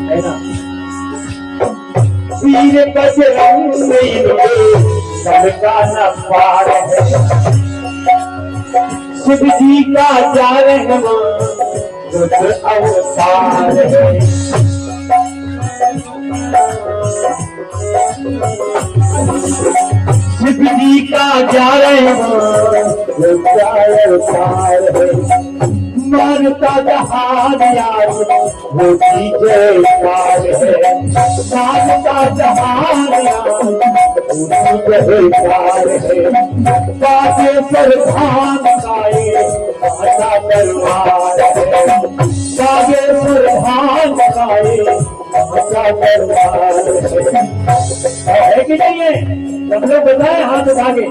है ना। वीर बजरंग सबका न पार है, शिव जी का 11वां रुद्र अवतार है। शिव जी का 11वां रुद्र अवतार है। मानता जहान यार होती जयकार है, मानता जहान यार होती जयकार है। बाजे पर भान गाए माता दरबार है, बाजे पर भान गाए माता दरबार है कि नहीं है? सब लोग बताए हाथ उठा के।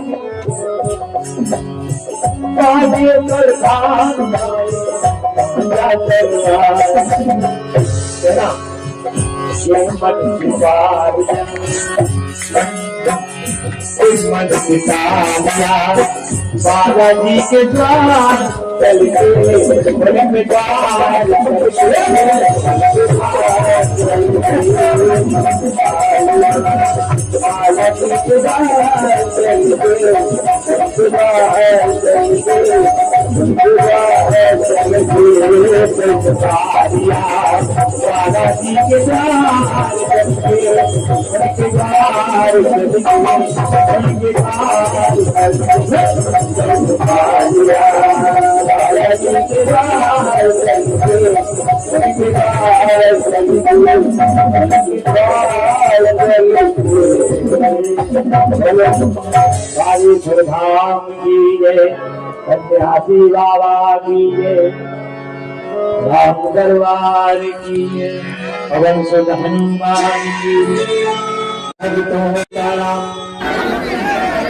बाजे पर भान गाए माता दरबार है ना। ये मन की बात मन पिताया बालाजी के द्वार चल के मन में द्वार बालाजी के द्वार चल के बालाजी के धाम की जय, सन्यासी बाबा की जय, राम दरबार की जय, पवन सुत हनुमान की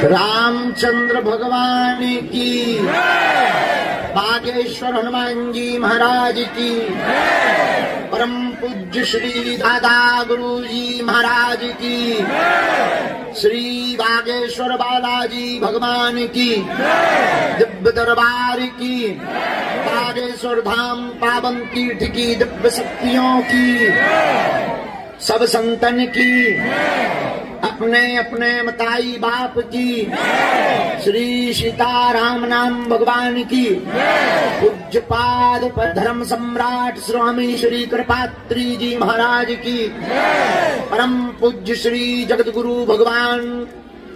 रामचंद्र भगवान की, बागेश्वर हनुमान जी महाराज की, परम पूज्य श्री दादा गुरु जी महाराज की, श्री बागेश्वर बालाजी भगवान की, दिव्य दरबार की, बागेश्वर धाम पावन तीर्थ की दिव्य शक्तियों की, सब संतन की, अपने अपने मताई बाप की, श्री सीताराम नाम भगवान की, पूज्य पाद पर धर्म सम्राट स्वामी श्री कृपात्री जी महाराज की, परम पूज्य श्री जगत गुरु भगवान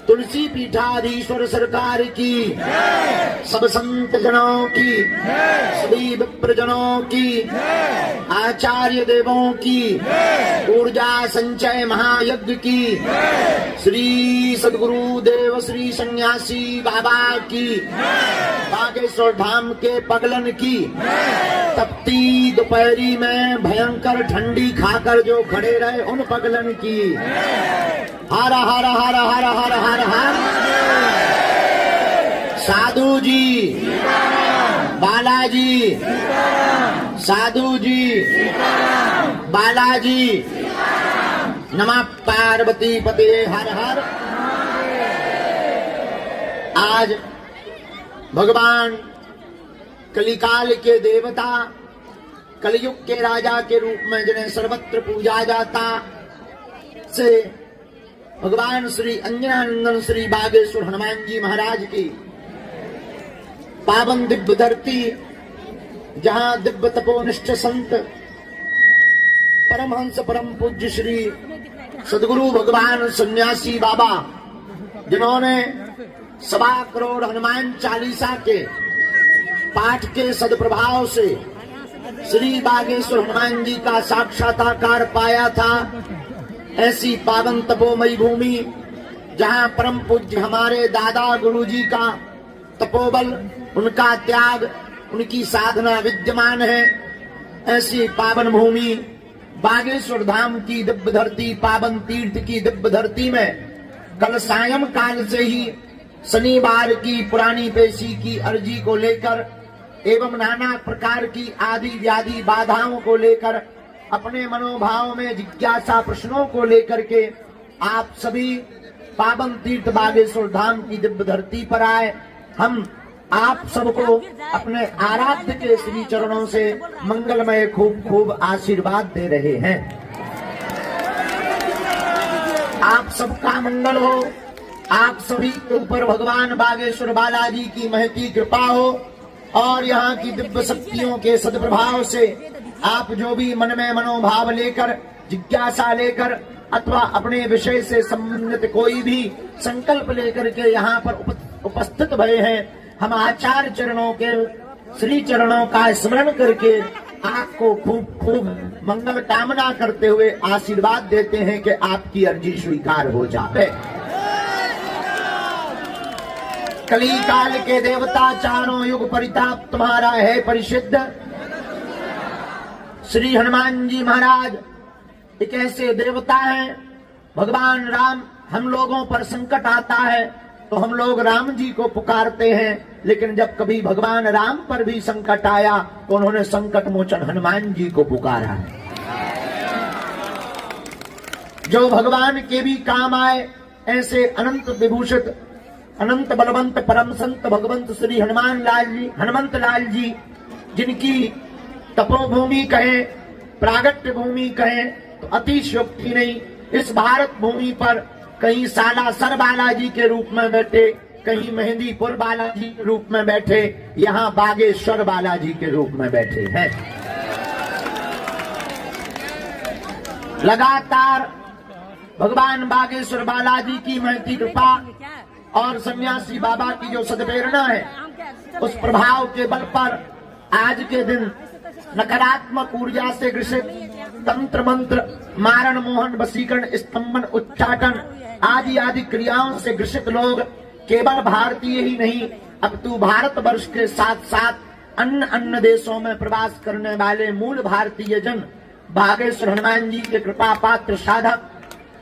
तुलसी पीठाधीश्वर सरकार की, सब संत जनों की, सभी विप्रजनों की, आचार्य देवों की, ऊर्जा संचय महायज्ञ की, श्री सदगुरु देव श्री सन्यासी बाबा की, बागेश्वर धाम के पगलन की, तपती दोपहरी में भयंकर ठंडी खाकर जो खड़े रहे उन पगलन की, हर हर हर हर हर हर हर साधु जी बालाजी, साधु जी बालाजी, नमः पार्वती पते हर हर। आज भगवान कलिकाल के देवता, कलयुग के राजा के रूप में जिन्हें सर्वत्र पूजा जाता, से भगवान श्री अंजनानंदन श्री बागेश्वर हनुमान जी महाराज की पावन दिव्य धरती, जहां दिव्य तपोनिष्ठ संत परमहंस परम पूज्य श्री सदगुरु भगवान सन्यासी बाबा, जिन्होंने 1.25 करोड़ हनुमान चालीसा के पाठ के सदप्रभाव से श्री बागेश्वर हनुमान जी का साक्षात्कार पाया था, ऐसी पावन तपोमयी भूमि जहां परम पूज्य हमारे दादा गुरु जी का तपोबल, उनका त्याग, उनकी साधना विद्यमान है, ऐसी पावन भूमि बागेश्वर धाम की दिव्य धरती, पावन तीर्थ की दिव्य धरती में कल सायं काल से ही शनिवार की पुरानी पेशी की अर्जी को लेकर एवं नाना प्रकार की आदि व्याधि बाधाओं को लेकर, अपने मनोभाव में जिज्ञासा प्रश्नों को लेकर के आप सभी पावन तीर्थ बागेश्वर धाम की दिव्य धरती पर आए। हम आप सबको अपने आराध्य के श्री चरणों से मंगलमय खूब खूब आशीर्वाद दे रहे हैं। आप सबका मंगल हो। आप सभी के ऊपर भगवान बागेश्वर बालाजी की महती कृपा हो और यहाँ की दिव्य शक्तियों के सद्प्रभाव से आप जो भी मन में मनोभाव लेकर, जिज्ञासा लेकर अथवा अपने विषय से संबंधित कोई भी संकल्प लेकर के यहाँ पर उपस्थित भये हैं, हम आचार्य चरणों के श्री चरणों का स्मरण करके आपको खूब खूब मंगल कामना करते हुए आशीर्वाद देते हैं कि आपकी अर्जी स्वीकार हो जाए। कली काल के देवता चारों युग परिताप तुम्हारा है परिसिद्ध। श्री हनुमान जी महाराज एक ऐसे देवता हैं, भगवान राम, हम लोगों पर संकट आता है तो हम लोग राम जी को पुकारते हैं, लेकिन जब कभी भगवान राम पर भी संकट आया तो उन्होंने संकट मोचन हनुमान जी को पुकारा है। जो भगवान के भी काम आए ऐसे अनंत विभूषित, अनंत बलवंत परम संत भगवंत श्री हनुमंत लाल जी, जिनकी तपोभूमि कहें, प्रागट्य भूमि कहें तो अतिशयोक्ति नहीं। इस भारत भूमि पर कहीं सालासर बालाजी के रूप में बैठे, कहीं मेहंदीपुर बालाजी के रूप में बैठे, यहाँ बागेश्वर बालाजी के रूप में बैठे हैं। लगातार भगवान बागेश्वर बालाजी की महती कृपा और सन्यासी बाबा की जो सद्प्रेरणा है, उस प्रभाव के बल पर आज के दिन नकारात्मक ऊर्जा से ग्रसित तंत्र मंत्र, मारण, मोहन, वशीकरण, स्तंभन, उच्चाटन आदि आदि क्रियाओं से ग्रसित लोग केवल भारतीय ही नहीं अपितु भारतवर्ष के साथ साथ अन्य देशों में प्रवास करने वाले मूल भारतीय जन बागेश्वर हनुमान जी के कृपा पात्र साधक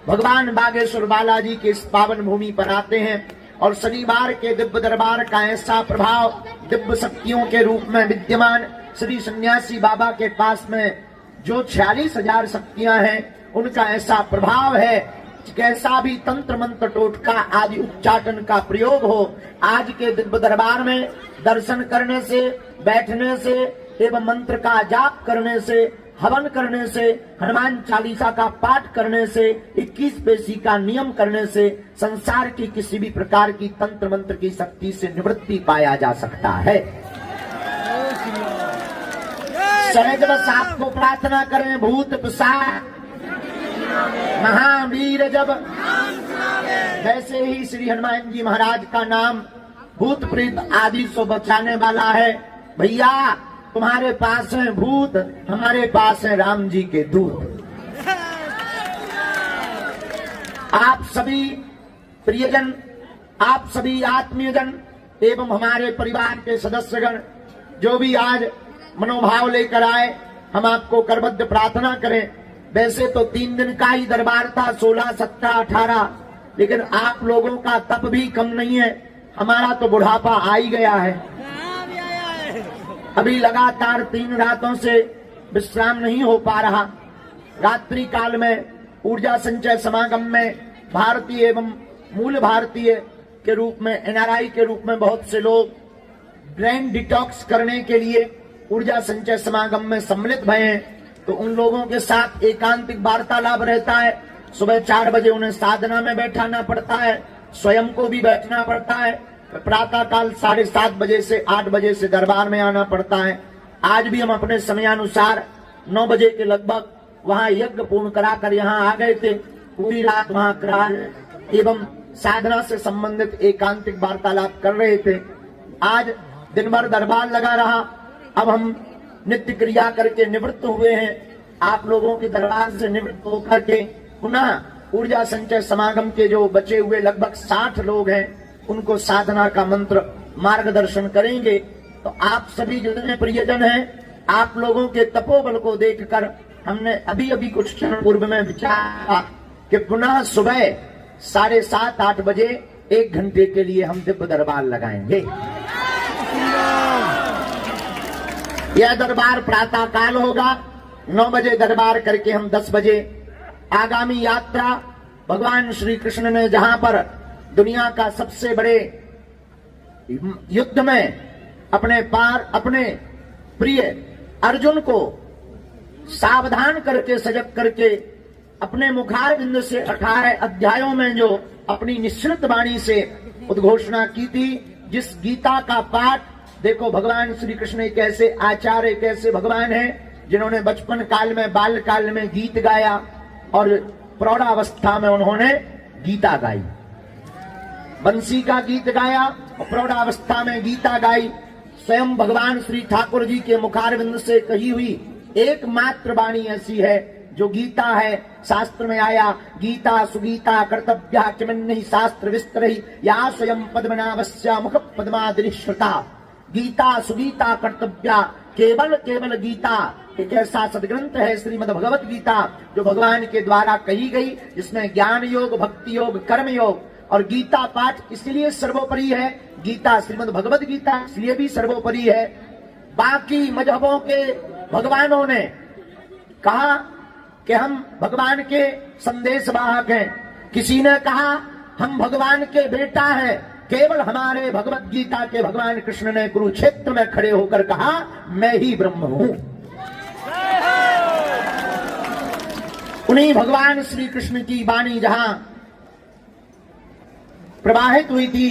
भगवान बागेश्वर बालाजी के इस पावन भूमि पर आते हैं और शनिवार के दिव्य दरबार का ऐसा प्रभाव दिव्य शक्तियों के रूप में विद्यमान श्री सन्यासी बाबा के पास में जो 46,000 शक्तियां हैं, उनका ऐसा प्रभाव है कि कैसा भी तंत्र मंत्र टोटका आदि उच्चाटन का प्रयोग हो, आज के दिव्य दरबार में दर्शन करने से, बैठने से एवं मंत्र का जाप करने से, हवन करने से, हनुमान चालीसा का पाठ करने से, 21 पेशी का नियम करने से संसार की किसी भी प्रकार की तंत्र मंत्र की शक्ति से निवृत्ति पाया जा सकता है। सहज बस आपको प्रार्थना करें, भूत पिशाच महावीर जब, वैसे ही श्री हनुमान जी महाराज का नाम भूत प्रेत आदि से बचाने वाला है। भैया तुम्हारे पास है भूत, हमारे पास है राम जी के दूत। आप सभी प्रियजन, आप सभी आत्मीयजन एवं हमारे परिवार के सदस्यगण जो भी आज मनोभाव लेकर आए, हम आपको करबद्ध प्रार्थना करें। वैसे तो 3 दिन का ही दरबार था, 16, 17, 18, लेकिन आप लोगों का तप भी कम नहीं है, हमारा तो बुढ़ापा आ ही गया है। अभी लगातार 3 रातों से विश्राम नहीं हो पा रहा। रात्रि काल में ऊर्जा संचय समागम में भारतीय एवं मूल भारतीय के रूप में, एनआरआई के रूप में बहुत से लोग ब्रेन डिटॉक्स करने के लिए ऊर्जा संचय समागम में सम्मिलित भये हैं, तो उन लोगों के साथ एकांतिक वार्तालाप रहता है। सुबह 4 बजे उन्हें साधना में बैठाना पड़ता है, स्वयं को भी बैठना पड़ता है। प्रातः काल 7:30 बजे से 8 बजे से दरबार में आना पड़ता है। आज भी हम अपने समयानुसार 9 बजे के लगभग वहां यज्ञ पूर्ण कराकर यहाँ आ गए थे। पूरी रात वहां क्रांत एवं साधना से संबंधित एकांतिक वार्तालाप कर रहे थे। आज दिन भर दरबार लगा रहा। अब हम नित्य क्रिया करके निवृत्त हुए हैं। आप लोगों के दरबार से निवृत्त होकर के पुनः ऊर्जा संचय समागम के जो बचे हुए लगभग 60 लोग हैं, उनको साधना का मंत्र मार्गदर्शन करेंगे। तो आप सभी जितने प्रियजन हैं, आप लोगों के तपोबल को देखकर हमने अभी कुछ क्षण पूर्व में विचारा कि पुनः सुबह 7:30 8 बजे 1 घंटे के लिए हम दिव्य दरबार लगाएंगे। यह दरबार प्रातः काल होगा। 9 बजे दरबार करके हम 10 बजे आगामी यात्रा भगवान श्री कृष्ण ने जहां पर दुनिया का सबसे बड़े युद्ध में अपने प्रिय अर्जुन को सावधान करके, सजग करके अपने मुखारविंद से 18 अध्यायों में जो अपनी निश्चित वाणी से उद्घोषणा की थी, जिस गीता का पाठ, देखो भगवान श्री कृष्ण एक ऐसे आचार्य, एक ऐसे भगवान हैं जिन्होंने बचपन काल में, बाल काल में गीत गाया और प्रौढ़ावस्था में उन्होंने गीता गाई। बंसी का गीत गाया और प्रौढ़ावस्था में गीता गाई। स्वयं भगवान श्री ठाकुर जी के मुखारविंद से कही हुई एकमात्र वाणी ऐसी है जो गीता है। शास्त्र में आया, गीता सुगीता कर्तव्या किमन्यहि शास्त्र विस्तरहि या स्वयं पद्मनाभस्य मुख पद्मादिश्रुता। गीता सुगीता कर्तव्या, केवल केवल गीता एक ऐसा सदग्रंथ है श्रीमद् भगवत गीता जो भगवान के द्वारा कही गई, जिसमें ज्ञान योग, भक्ति योग, कर्म योग और गीता पाठ इसलिए सर्वोपरि है। गीता श्रीमद् भगवत गीता इसलिए भी सर्वोपरि है। बाकी मजहबों के भगवानों ने कहा कि हम भगवान के संदेशवाहक हैं, किसी ने कहा हम भगवान के बेटा हैं। केवल हमारे भगवत गीता के भगवान कृष्ण ने कुरुक्षेत्र में खड़े होकर कहा, मैं ही ब्रह्म हूं। उन्हीं भगवान श्री कृष्ण की वाणी जहां प्रवाहित हुई थी,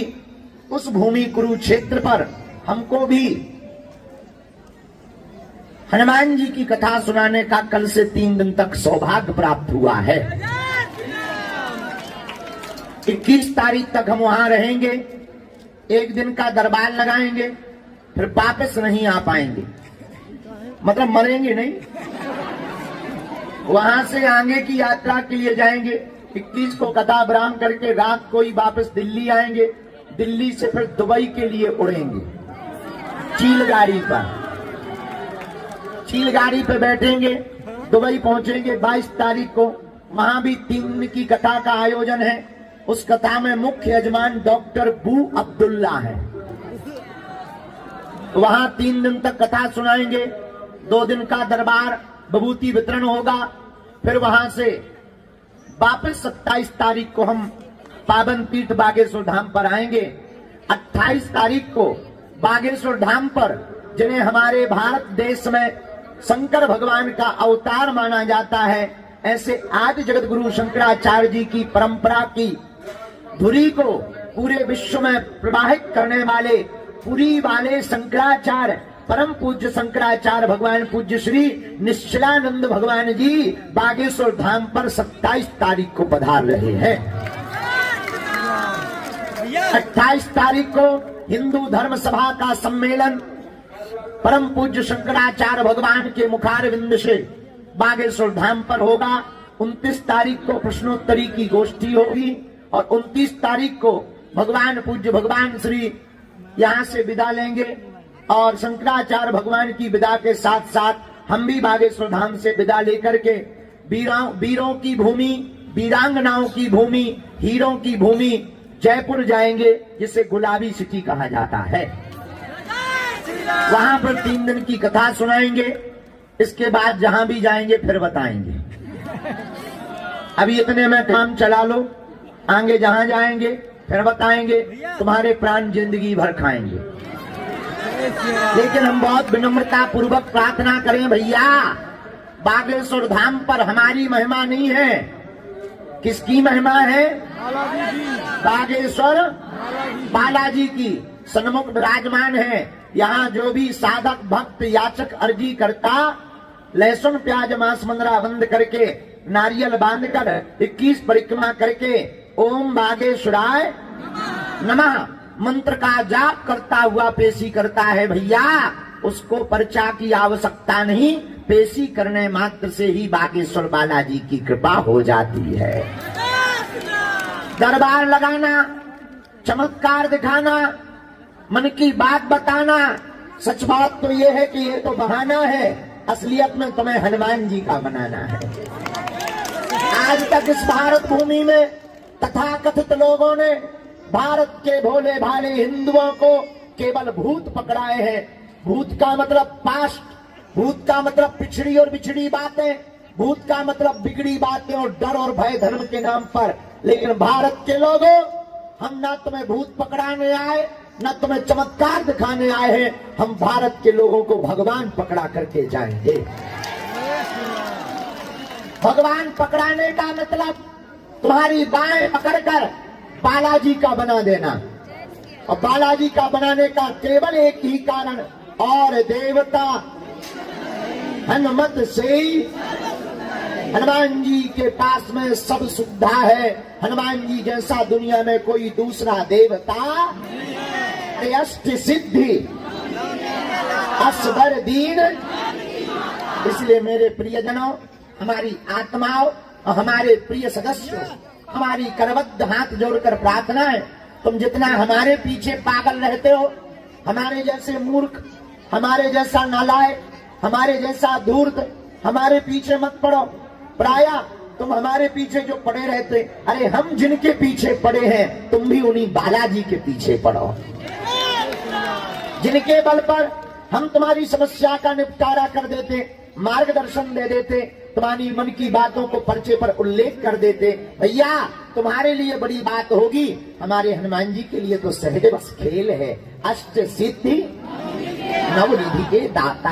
उस भूमि कुरुक्षेत्र पर हमको भी हनुमान जी की कथा सुनाने का कल से 3 दिन तक सौभाग्य प्राप्त हुआ है। 21 तारीख तक हम वहां रहेंगे, एक दिन का दरबार लगाएंगे, फिर वापस नहीं आ पाएंगे, मतलब मरेंगे नहीं, वहां से आगे की यात्रा के लिए जाएंगे। 21 को कथा विराम करके रात को ही वापस दिल्ली आएंगे, दिल्ली से फिर दुबई के लिए उड़ेंगे चीलगाड़ी पर। चीलगाड़ी पे बैठेंगे, दुबई पहुंचेंगे 22 तारीख को। वहां भी 3 दिन की कथा का आयोजन है। उस कथा में मुख्य यजमान डॉक्टर बू अब्दुल्ला है। वहां 3 दिन तक कथा सुनाएंगे, 2 दिन का दरबार विभूति वितरण होगा। फिर वहां से वापस 27 तारीख को हम पावन तीर्थ बागेश्वर धाम पर आएंगे। 28 तारीख को बागेश्वर धाम पर, जिन्हें हमारे भारत देश में शंकर भगवान का अवतार माना जाता है, ऐसे आदि जगत गुरु शंकराचार्य जी की परंपरा की धुरी को पूरे विश्व में प्रवाहित करने वाले पुरी वाले शंकराचार्य, परम पूज्य शंकराचार्य भगवान पूज्य श्री निश्चलानंद भगवान जी बागेश्वर धाम पर 27 तारीख को पधार रहे हैं। 28 तारीख को हिंदू धर्म सभा का सम्मेलन परम पूज्य शंकराचार्य भगवान के मुखारविंद से बागेश्वर धाम पर होगा। 29 तारीख को प्रश्नोत्तरी की गोष्ठी होगी और 29 तारीख को भगवान पूज्य भगवान श्री यहाँ से विदा लेंगे और शंकराचार्य भगवान की विदा के साथ साथ हम भी बागेश्वर धाम से विदा लेकर के वीरों की भूमि, वीरांगनाओं की भूमि, हीरों की भूमि जयपुर जाएंगे, जिसे गुलाबी सिटी कहा जाता है। वहां पर 3 दिन की कथा सुनाएंगे। इसके बाद जहां भी जाएंगे फिर बताएंगे। अभी इतने में काम चला लो, आगे जहां जाएंगे फिर बताएंगे, तुम्हारे प्राण जिंदगी भर खाएंगे। लेकिन हम बहुत विनम्रता पूर्वक प्रार्थना करें, भैया बागेश्वर धाम पर हमारी महिमा नहीं है। किसकी महिमा है? बागेश्वर बालाजी की सन्मुख विराजमान है। यहाँ जो भी साधक भक्त याचक अर्जी करता, लहसुन प्याज मांस मंदरा बंद करके, नारियल बांधकर 21 परिक्रमा करके ओम बागेश्वराय नमः मंत्र का जाप करता हुआ पेशी करता है, भैया उसको पर्चा की आवश्यकता नहीं, पेशी करने मात्र से ही बागेश्वर बालाजी की कृपा हो जाती है। दरबार लगाना, चमत्कार दिखाना, मन की बात बताना, सच बात तो ये है कि ये तो बहाना है, असलियत में तुम्हें हनुमान जी का बनाना है। आज तक इस भारत भूमि में तथाकथित लोगों ने भारत के भोले भाले हिंदुओं को केवल भूत पकड़ाए हैं। भूत का मतलब पास्ट, भूत का मतलब पिछड़ी और बिछड़ी बातें, भूत का मतलब बिगड़ी बातें और डर और भय धर्म के नाम पर। लेकिन भारत के लोगों, हम ना तुम्हें भूत पकड़ाने आए, न तुम्हें चमत्कार दिखाने आए हैं, हम भारत के लोगों को भगवान पकड़ा करके जाएंगे। भगवान पकड़ाने का मतलब तुम्हारी बाएं पकड़कर बालाजी का बना देना, और बालाजी का बनाने का केवल एक ही कारण, और देवता हनुमत से हनुमान जी के पास में सब सुविधा है। हनुमान जी जैसा दुनिया में कोई दूसरा देवता, अष्ट सिद्धि असबर दीन। इसलिए मेरे प्रियजनों, हमारी आत्माओं और हमारे प्रिय सदस्यों, हमारी करबद्ध हाथ जोड़कर प्रार्थना है, तुम जितना हमारे पीछे पागल रहते हो, हमारे जैसे मूर्ख, हमारे जैसा नालायक, हमारे जैसा धूर्त हमारे पीछे मत पड़ो। प्रायः तुम हमारे पीछे जो पड़े रहते, अरे हम जिनके पीछे पड़े हैं तुम भी उन्हीं बालाजी के पीछे पड़ो, जिनके बल पर हम तुम्हारी समस्या का निपटारा कर देते, मार्गदर्शन दे देते, तुम्हारी मन की बातों को पर्चे पर उल्लेख कर देते। भैया तुम्हारे लिए बड़ी बात होगी, हमारे हनुमान जी के लिए तो सहज बस खेल है। अष्ट सिद्धि नवनिधि के दाता,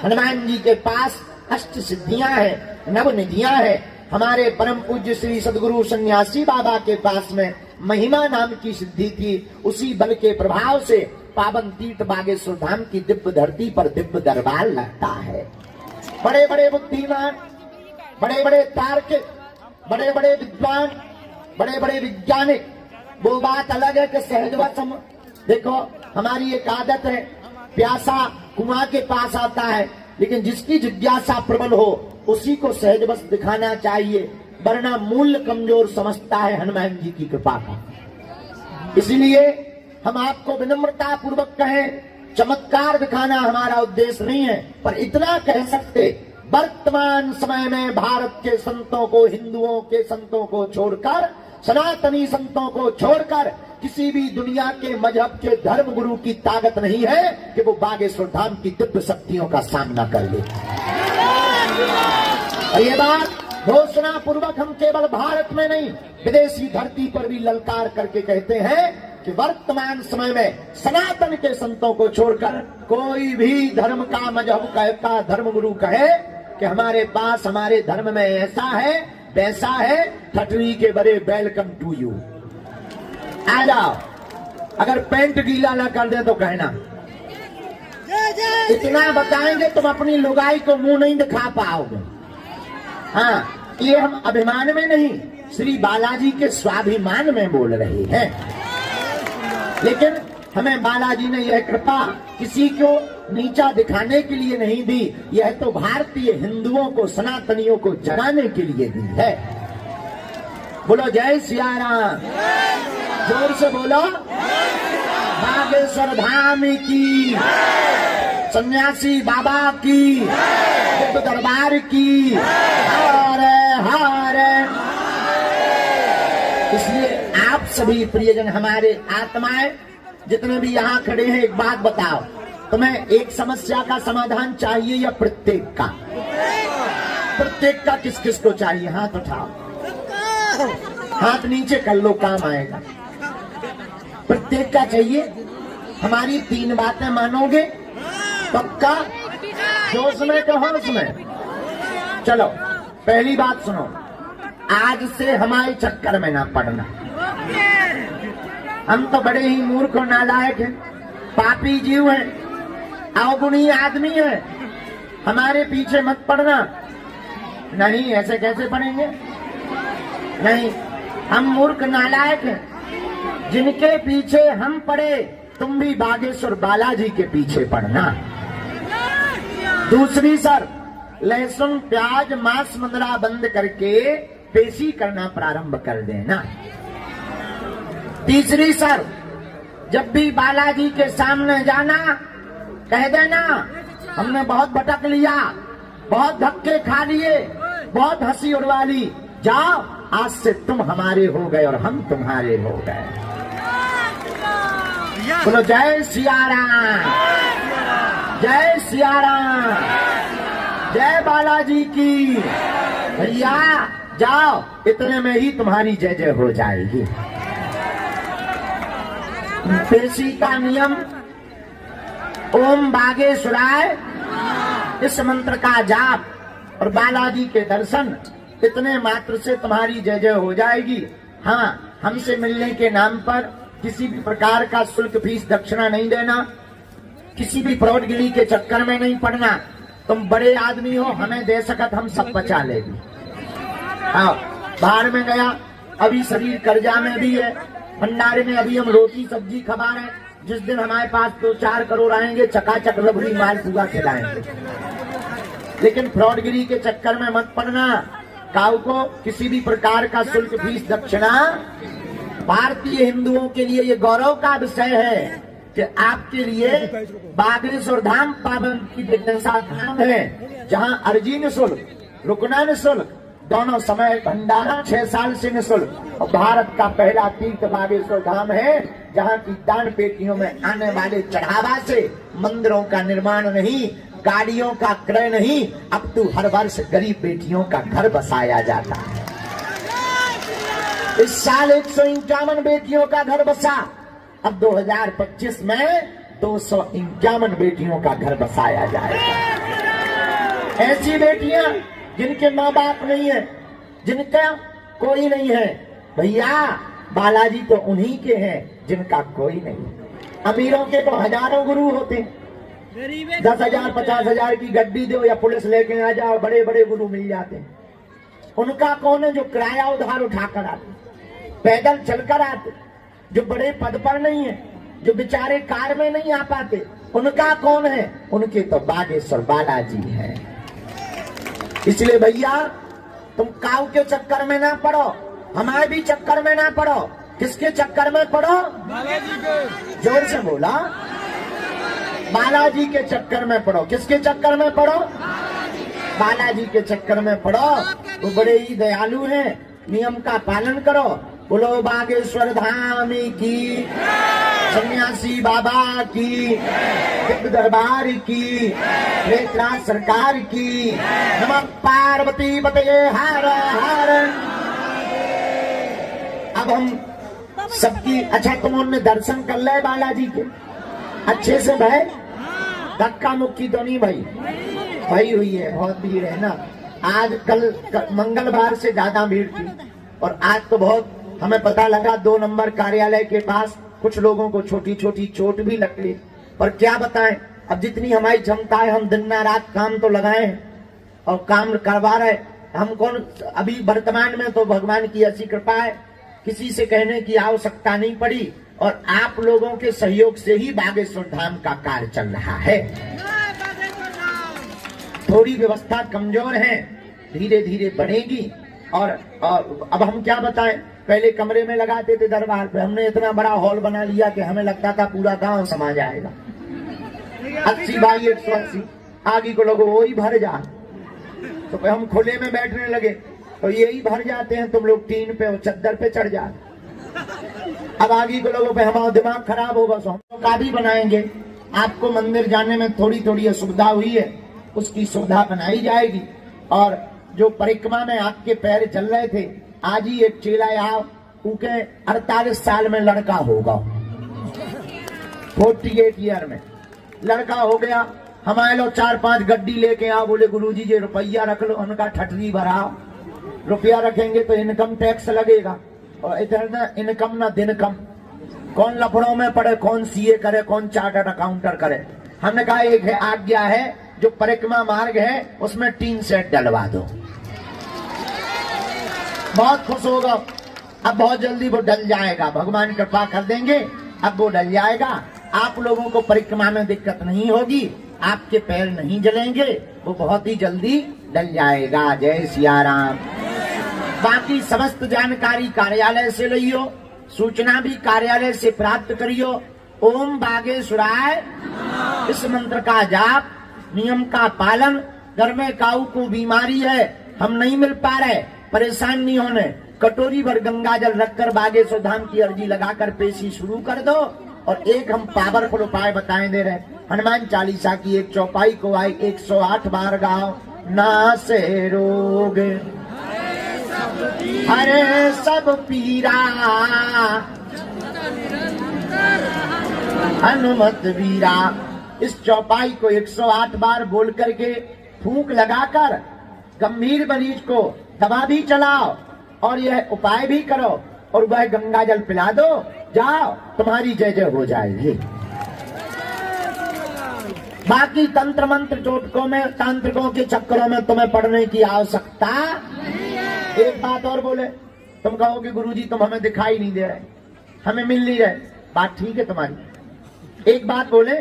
हनुमान जी के पास अष्ट सिद्धियां हैं, नवनिधियां हैं। हमारे परम पूज्य श्री सदगुरु सन्यासी बाबा के पास में महिमा नाम की सिद्धि थी। उसी बल के प्रभाव से पावन तीर्थ बागेश्वर धाम की दिव्य धरती पर दिव्य दरबार लगता है। बड़े बड़े बुद्धिमान, बड़े बड़े तार्किक, बड़े बड़े विद्वान, बड़े बड़े वैज्ञानिक, वो बात अलग है कि सहजवश हम, देखो हमारी एक आदत है, प्यासा कुआं के पास आता है, लेकिन जिसकी जिज्ञासा प्रबल हो उसी को सहजवश दिखाना चाहिए, वरना मूल्य कमजोर समझता है हनुमान जी की कृपा का। इसलिए हम आपको विनम्रता पूर्वक कहें, चमत्कार दिखाना हमारा उद्देश्य नहीं है, पर इतना कह सकते, वर्तमान समय में भारत के संतों को, हिंदुओं के संतों को छोड़कर, सनातनी संतों को छोड़कर किसी भी दुनिया के मजहब के धर्म गुरु की ताकत नहीं है कि वो बागेश्वर धाम की दिव्य शक्तियों का सामना कर ले। और ये बात घोषणा पूर्वक हम केवल भारत में नहीं, विदेशी धरती पर भी ललकार करके कहते हैं कि वर्तमान समय में सनातन के संतों को छोड़कर कोई भी धर्म का, मजहब का धर्म गुरु कहे कि हमारे पास, हमारे धर्म में ऐसा है वैसा है, ठटरी के बड़े वेलकम टू यू, आ जाओ। अगर पैंट गीला ना कर दे तो कहना, इतना बताएंगे तुम अपनी लुगाई को मुंह नहीं दिखा पाओगे। हाँ, ये हम अभिमान में नहीं, श्री बालाजी के स्वाभिमान में बोल रहे हैं। लेकिन हमें बालाजी ने यह कृपा किसी को नीचा दिखाने के लिए नहीं दी, यह तो भारतीय हिंदुओं को, सनातनियों को जगाने के लिए दी है। बोलो जय सिया राम, जोर से बोलो, बागेश्वर धाम की, सन्यासी बाबा की, दिव्य दरबार की, हारे हारे। इसलिए आप सभी प्रियजन, हमारे आत्माएं जितने भी यहाँ खड़े हैं, एक बात बताओ, तुम्हें एक समस्या का समाधान चाहिए या प्रत्येक का? प्रत्येक का किस किस को चाहिए? हाथ उठाओ, हाथ नीचे कर लो, काम आएगा। प्रत्येक का चाहिए। हमारी तीन बातें मानोगे? पक्का? जोश में तो होश में। चलो पहली बात सुनो, आज से हमारे चक्कर में ना पड़ना। हम तो बड़े ही मूर्ख और नालायक हैं, पापी जीव हैं, अवगुणी आदमी हैं, हमारे पीछे मत पड़ना। नहीं, ऐसे कैसे पड़ेंगे? नहीं, हम मूर्ख नालायक हैं, जिनके पीछे हम पड़े तुम भी बागेश्वर बालाजी के पीछे पड़ना। दूसरी सर, लहसुन प्याज मांस मंदरा बंद करके पेशी करना प्रारंभ कर देना। तीसरी सर, जब भी बालाजी के सामने जाना कह देना, हमने बहुत भटक लिया, बहुत धक्के खा लिए, बहुत हंसी उड़वा ली, जाओ आज से तुम हमारे हो गए और हम तुम्हारे हो गए। बोलो जय सिया राम, जय सिया राम, जय बालाजी की। भैया जाओ, इतने में ही तुम्हारी जय जय हो जाएगी। पेशी का नियम, ओम बागेश्वराय, इस मंत्र का जाप और बालाजी के दर्शन इतने मात्र से तुम्हारी जय जय हो जाएगी। हाँ, हमसे मिलने के नाम पर किसी भी प्रकार का शुल्क फीस दक्षिणा नहीं देना, किसी भी फ्रॉडगिरी के चक्कर में नहीं पड़ना। तुम बड़े आदमी हो, हमें दे सकत हम सब बचा लेगी। हाँ, बाहर में गया, अभी शरीर कर्जा में भी है, भंडारे में अभी हम रोटी सब्जी खा रहे हैं। जिस दिन हमारे पास 2-4 करोड़ आएंगे, चकाचक रबड़ी माल पूरा खिलाएंगे। लेकिन फ्रॉडगिरी के चक्कर में मत पड़ना। काऊ को किसी भी प्रकार का शुल्क फीस दक्षिणा, भारतीय हिंदुओं के लिए ये गौरव का विषय है कि आपके लिए बागेश्वर धाम पावन की जैसा धाम है, जहां अर्जी निःशुल्क, रुकना निःशुल्क, दोनों समय भंडारा 6 साल से निःशुल्क। और भारत का पहला तीर्थ बागेश्वर धाम है, जहां की दान पेटियों में आने वाले चढ़ावा से मंदिरों का निर्माण नहीं, गाड़ियों का क्रय नहीं, अब तो हर वर्ष गरीब बेटियों का घर बसाया जाता है। इस साल 151 बेटियों का घर बसा। अब 2025 में 251 बेटियों का घर बसाया जाएगा। ऐसी बेटियां जिनके माँ बाप नहीं है, जिनका कोई नहीं है। भैया, बालाजी तो उन्हीं के हैं जिनका कोई नहीं। अमीरों के तो हजारों गुरु होते हैं, 10,000 50,000 की गड्डी दो या पुलिस लेके आ जाओ, बड़े बड़े गुरु मिल जाते हैं। उनका कौन है जो किराया उधार उठाकर आते, पैदल चलकर आते, जो बड़े पद पर नहीं है, जो बेचारे कार में नहीं आ पाते, उनका कौन है? उनके तो बागेश्वर बालाजी है। इसलिए भैया, तुम काऊ के चक्कर में ना पड़ो, हमारे भी चक्कर में ना पड़ो। किसके चक्कर में पड़ो? बालाजी के। जोर से बोला, बालाजी के चक्कर में पड़ो। किसके चक्कर में पड़ो? बालाजी के चक्कर में पड़ो। वो बड़े ही दयालु हैं, नियम का पालन करो। बोलो बागेश्वर धाम की, सन्यासी बाबा की, दिव्य दरबार की, प्रेतराज सरकार की। नमः पार्वती पतये हर हर। अब हम सबकी, अच्छा तुमने दर्शन कर ले बालाजी के अच्छे से भाई? धक्का मुक्की तो नहीं भाई? भाई हुई है, बहुत भीड़ है ना। आज कल मंगलवार से ज्यादा भीड़ थी, और आज तो बहुत हमें पता लगा 2 नंबर कार्यालय के पास कुछ लोगों को छोटी छोटी चोट भी लग गई। पर क्या बताएं, अब जितनी हमारी क्षमता है, हम दिन रात काम तो लगाए हैं और काम करवा रहे। हम कौन, अभी वर्तमान में तो भगवान की ऐसी कृपा है, किसी से कहने की आवश्यकता नहीं पड़ी, और आप लोगों के सहयोग से ही बागेश्वर धाम का कार्य चल रहा है। थोड़ी व्यवस्था कमजोर है, धीरे धीरे बढ़ेगी। और अब हम क्या बताएं, पहले कमरे में लगाते थे दरबार पे, हमने इतना बड़ा हॉल बना लिया कि हमें लगता था पूरा गांव समा जाएगा। 80 बाई 180, आगे को लोगों वही भर जा, तो हम खुले में बैठने लगे तो यही भर जाते हैं। तुम लोग टीन पे और चद्दर पे चढ़ जाते। अब आगे के लोगों पे हमारा दिमाग खराब होगा, तो हम लोग का भी बनाएंगे। आपको मंदिर जाने में थोड़ी थोड़ी असुविधा हुई है, उसकी सुविधा बनाई जाएगी। और जो परिक्रमा में आपके पैर चल रहे थे, आज ही एक चेला आओ, उनके 48 साल में लड़का होगा, 48 ईयर में लड़का हो गया। हमारे लोग 4-5 गड्डी लेके आओ, बोले गुरुजी जी रुपया रख लो। उनका ठटरी भराओ, रुपया रखेंगे तो इनकम टैक्स लगेगा, और इधर ना इनकम ना दिन कम। कौन लफड़ों में पड़े, कौन सीए करे, कौन चार्टर्ड अकाउंटर करे। हमने कहा एक है आज्ञा है, जो परिक्रमा मार्ग है उसमें 3 सेट डलवा दो। बहुत खुश होगा। अब बहुत जल्दी वो डल जाएगा, भगवान कृपा कर देंगे, अब वो डल जाएगा। आप लोगों को परिक्रमा में दिक्कत नहीं होगी, आपके पैर नहीं जलेंगे, वो बहुत ही जल्दी डल जाएगा। जय सिया राम। बाकी समस्त जानकारी कार्यालय से लियो, सूचना भी कार्यालय से प्राप्त करियो। ओम बागेश्वराय, इस मंत्र का जाप, नियम का पालन। घर में काऊ को बीमारी है, हम नहीं मिल पा रहे, परेशान नहीं होने। कटोरी भर गंगा जल रखकर बागेश्वर धाम की अर्जी लगाकर पेशी शुरू कर दो। और एक हम पावरफुल उपाय बताए दे रहे, हनुमान चालीसा की एक चौपाई को आई 108 बार गाओ। ना से रोग हरे सब पीरा, हनुमत वीरा। इस चौपाई को 108 बार बोल करके फूंक लगाकर गंभीर मरीज को दवा भी चलाओ और यह उपाय भी करो और वह गंगा जल पिला दो, जाओ तुम्हारी जय जय हो जाएगी। बाकी तंत्र मंत्र टोटकों में, तांत्रिकों के चक्करों में तुम्हें पढ़ने की आवश्यकता। एक बात और बोले, तुम कहोगे गुरुजी तुम हमें दिखाई नहीं दे रहे, हमें मिल नहीं रहे, बात ठीक है तुम्हारी। एक बात बोले,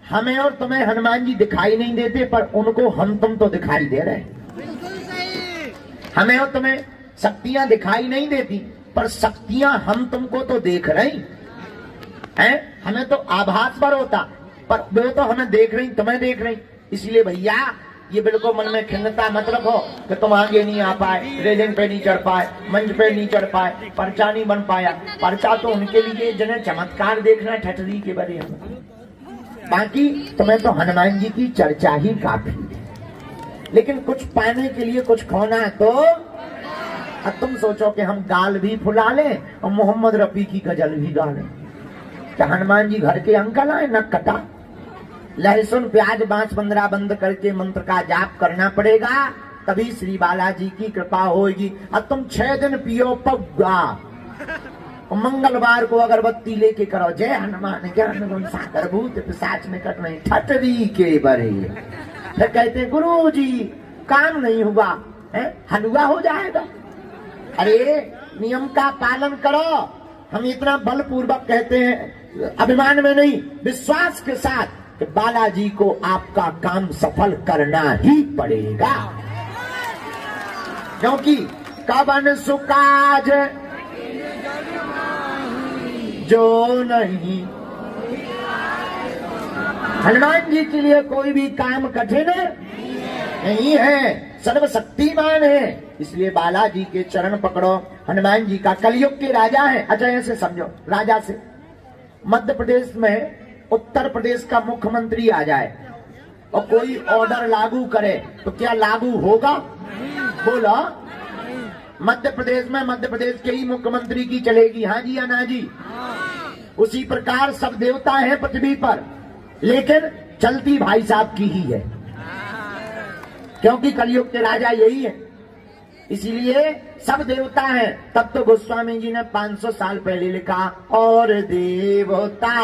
हमें और तुम्हें हनुमान जी दिखाई नहीं देते, पर उनको हम तुम तो दिखाई दे रहे। हमें और तुम्हें शक्तियां दिखाई नहीं देती, पर शक्तियां हम तुमको तो देख रही हैं। हमें तो आभास पर होता, पर वो तो हमें देख रही, तुम्हें देख रही। इसलिए भैया ये बिल्कुल मन में खिन्नता मत रखो कि तुम आगे नहीं आ पाए, रेलिंग पे नहीं चढ़ पाए, मंच पे नहीं चढ़ पाए, पर्चा नहीं बन पाया। पर्चा तो उनके लिए जिन्हें चमत्कार देखना ठटरी के बड़े हम। बाकी तुम्हें तो हनुमान जी की चर्चा ही काफी है, लेकिन कुछ पाने के लिए कुछ खोना तो। अब तुम सोचो कि हम गाल भी फुला लें और मोहम्मद रफी की गजल भी गा लें, क्या हनुमान जी घर के अंकल आए न कटा? लहसुन प्याज बांस 15 बंद करके मंत्र का जाप करना पड़ेगा, तभी श्री बालाजी की कृपा होगी। अब तुम 6 दिन पियो पौगा, मंगलवार को अगरबत्ती लेके करो जय हनुमान ज्ञान सागर भूत पिशाच निकट नहीं ठटरी के बरे। फिर कहते गुरु जी काम नहीं हुआ है, हलवा हो जाएगा। अरे नियम का पालन करो। हम इतना बलपूर्वक कहते हैं, अभिमान में नहीं, विश्वास के साथ कि बालाजी को आपका काम सफल करना ही पड़ेगा, क्योंकि कवन सुकाज जो नहीं। हनुमान जी के लिए कोई भी काम कठिन नहीं है, सर्वशक्तिमान है। इसलिए बालाजी के चरण पकड़ो। हनुमान जी का कलयुग के राजा है। अच्छा ऐसे समझो, राजा से मध्य प्रदेश में उत्तर प्रदेश का मुख्यमंत्री आ जाए और कोई ऑर्डर लागू करे तो क्या लागू होगा? बोलो। मध्य प्रदेश में मध्य प्रदेश के ही मुख्यमंत्री की चलेगी, हाँ जी या ना जी? उसी प्रकार सब देवता हैं पृथ्वी पर, लेकिन चलती भाई साहब की ही है, क्योंकि कलयुग के राजा यही है। इसीलिए सब देवता हैं। तब तो गोस्वामी जी ने 500 साल पहले लिखा, और देवता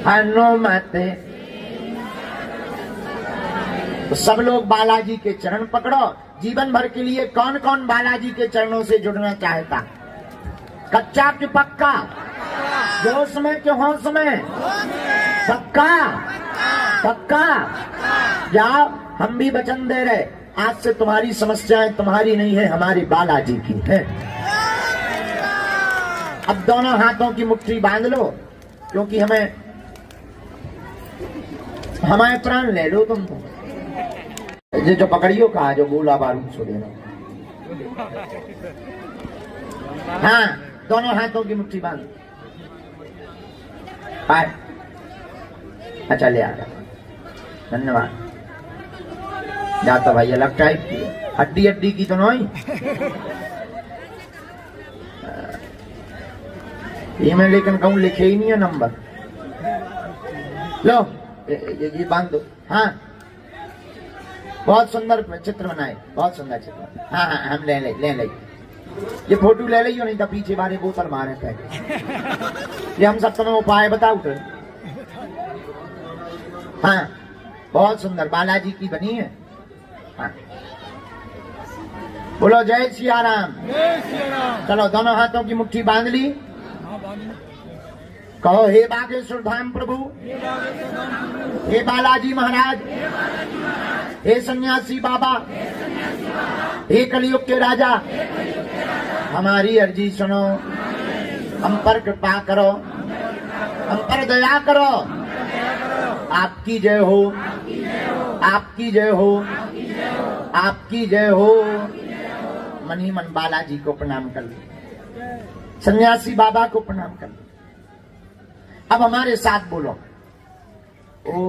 हनुमत। तो सब लोग बालाजी के चरण पकड़ो। जीवन भर के लिए कौन कौन बालाजी के चरणों से जुड़ना चाहता? कच्चा कि पक्का? जोश में कि होश में? पक्का? पक्का? जाओ, हम भी वचन दे रहे, आज से तुम्हारी समस्याएं तुम्हारी नहीं है, हमारी बालाजी की है। अब दोनों हाथों की मुट्ठी बांध लो, क्योंकि हमारे प्राण ले लो तुम तो। ये जो पकड़ियो कहा, जो गोला बारूद सो देना। हाँ, दोनों हाथों की मुट्ठी बांध। आए, अच्छा ले आजा, धन्यवाद। जाता भाई अलग टाइप की, हड्डी हड्डी की तो नहीं। ये मैं लेकिन कहूँ लिखे ही नहीं है नंबर। लो ये बांध दो। हाँ, बहुत सुंदर चित्र बनाए, बहुत सुंदर चित्र। हाँ हाँ, हम ले ले ये फोटो ले लियो, नहीं तो पीछे बारे बोतल मारे थे। ये हम सब तुम्हें उपाय बताओ तो। हाँ, बहुत सुंदर बालाजी की बनी है। हाँ। बोलो जय सिया राम। चलो दोनों हाथों की मुट्ठी बांध ली। कहो हे बागेश्वर धाम प्रभु, हे बालाजी महाराज, हे सन्यासी बाबा, हे कलयुग के राजा, हमारी अर्जी सुनो, हम पर कृपा करो, हम पर दया करो। आपकी जय हो, आपकी जय हो, आपकी जय हो। मन ही मन बालाजी को प्रणाम कर लो, सन्यासी बाबा को प्रणाम कर लो। अब हमारे साथ बोलो, ओ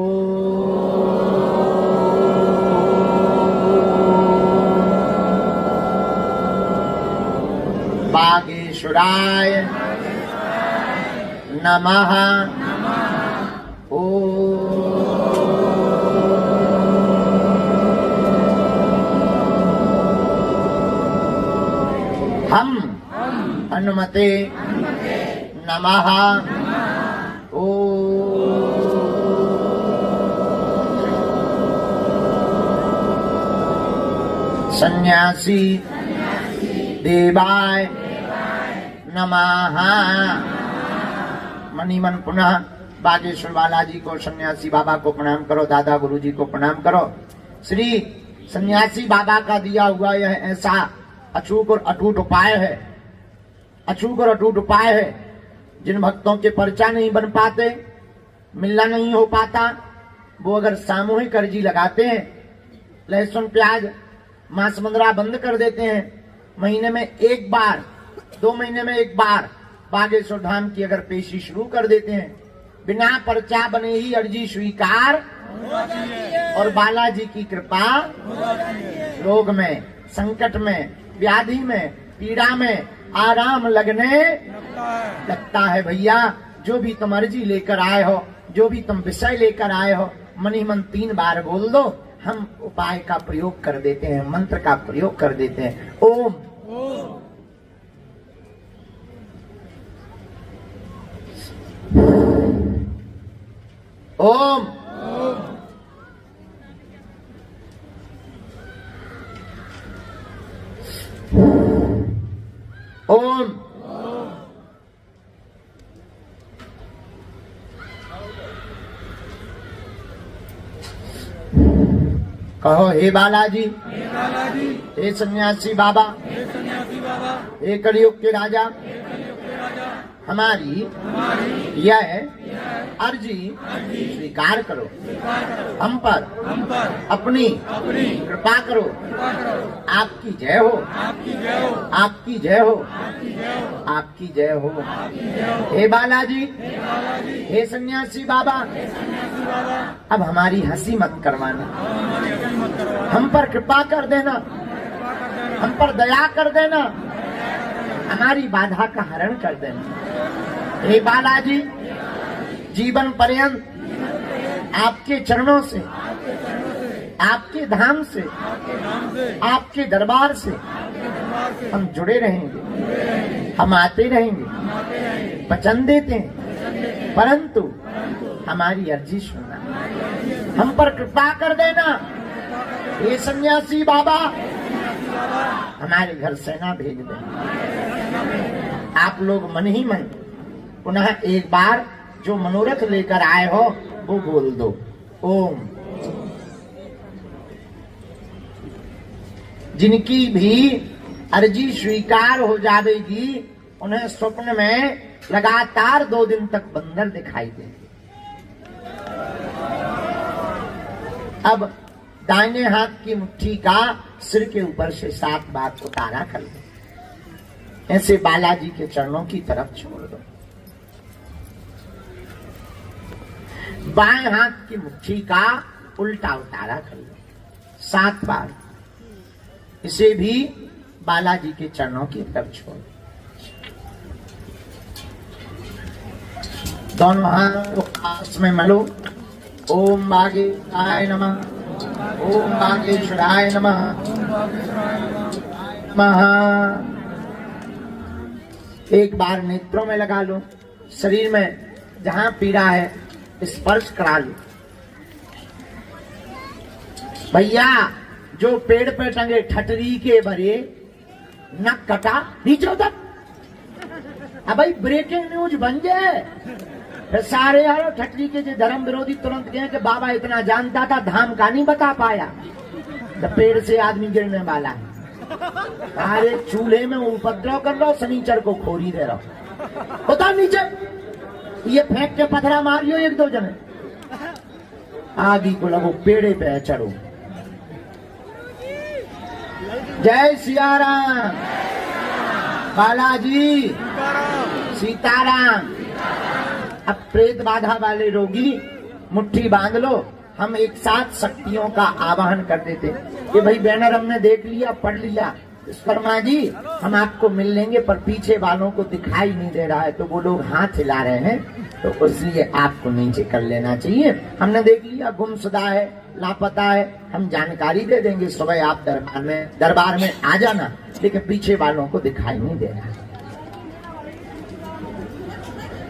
बागेश्वराय नमः। ओ हनुमते नमः। सन्यासी देवाय नमः। मनी मन पुनः बागेश्वर बालाजी को, सन्यासी बाबा को प्रणाम करो, दादा गुरु जी को प्रणाम करो। श्री सन्यासी बाबा का दिया हुआ यह ऐसा अचूक और अटूट उपाय है, अचूक और अटूट उपाय है। जिन भक्तों के पर्चा नहीं बन पाते, मिलना नहीं हो पाता, वो अगर सामूहिक अर्जी लगाते हैं, लहसुन प्याज मांस मंदरा बंद कर देते हैं, महीने में एक बार, 2 महीने में एक बार बागेश्वर धाम की अगर पेशी शुरू कर देते हैं, बिना पर्चा बने ही अर्जी स्वीकार, और बालाजी की कृपा, रोग में, संकट में, व्याधि में, पीड़ा में आराम लगने लगता है। भैया, जो भी तुम अर्जी लेकर आए हो, जो भी तुम विषय लेकर आए हो, मन ही मन 3 बार बोल दो, हम उपाय का प्रयोग कर देते हैं, मंत्र का प्रयोग कर देते हैं। ओम ओम ओम कहो, हे बालाजी, हे सन्यासी बाबा, हे कलयुग के राजा, हमारी यह अर्जी स्वीकार करो, हम पर अपनी कृपा करो। आपकी जय हो, आपकी जय हो, आपकी जय हो। हे बालाजी, हे सन्यासी बाबा, अब हमारी हंसी मत करवाना, हम पर कृपा कर देना, हम पर दया कर देना, हमारी बाधा का हरण कर देना। हे बालाजी, जीवन पर्यंत आपके चरणों से, आपके धाम से, आपके दरबार से हम जुड़े रहेंगे, हम आते रहेंगे, वचन देते हैं, परंतु हमारी अर्जी सुनना, हम पर कृपा कर देना। ये सन्यासी बाबा, हमारे घर सेना भेज देना। आप लोग मन ही मन पुनः एक बार जो मनोरथ लेकर आए हो वो बोल दो। ओम। जिनकी भी अर्जी स्वीकार हो जाएगी, उन्हें स्वप्न में लगातार 2 दिन तक बंदर दिखाई देंगे। अब दाहिने हाथ की मुट्ठी का सिर के ऊपर से 7 बार उतारा कर दो, ऐसे बालाजी के चरणों की तरफ छोड़ दो। बाएं हाथ की मुट्ठी का उल्टा उतारा कर लो 7 बार, इसे भी बालाजी के चरणों की तरफ छोड़ दो। दोनों हाथ को आपस में मलो। ओम बागेश्वराय नमः, ओम बागेश्वराय नमः, एक बार नेत्रों में लगा लो, शरीर में जहां पीड़ा है स्पर्श करा लो। भैया, जो पेड़ पे टंगे ठटरी के भरे, नक कटा नीचे उतर। अब भाई ब्रेकिंग न्यूज बन जाए, फिर सारे यार ठटरी के जो धर्म विरोधी तुरंत कहें कि बाबा इतना जानता था, धाम का नहीं बता पाया। तो पेड़ से आदमी गिरने वाला है। अरे चूल्हे में उपद्रव कर रहा, शनिचर को खोरी दे रहा। उतर नीचे, ये फेंक के पथरा मारियो 1-2 जने, आगे को लगो, पेड़े पे चढ़ो। जय सिया राम, बालाजी सीताराम। अब प्रेत बाधा वाले रोगी मुट्ठी बांध लो, हम एक साथ शक्तियों का आवाहन कर देते। ये भाई बैनर हमने देख लिया, पढ़ लिया, शर्मा जी हम आपको मिल लेंगे, पर पीछे वालों को दिखाई नहीं दे रहा है, तो वो लोग हाथ हिला रहे हैं, तो इसलिए आपको नीचे कर लेना चाहिए। हमने देख लिया गुमशुदा है, लापता है, हम जानकारी दे देंगे, सुबह आप दरबार में आ जाना, लेकिन पीछे वालों को दिखाई नहीं दे रहा है।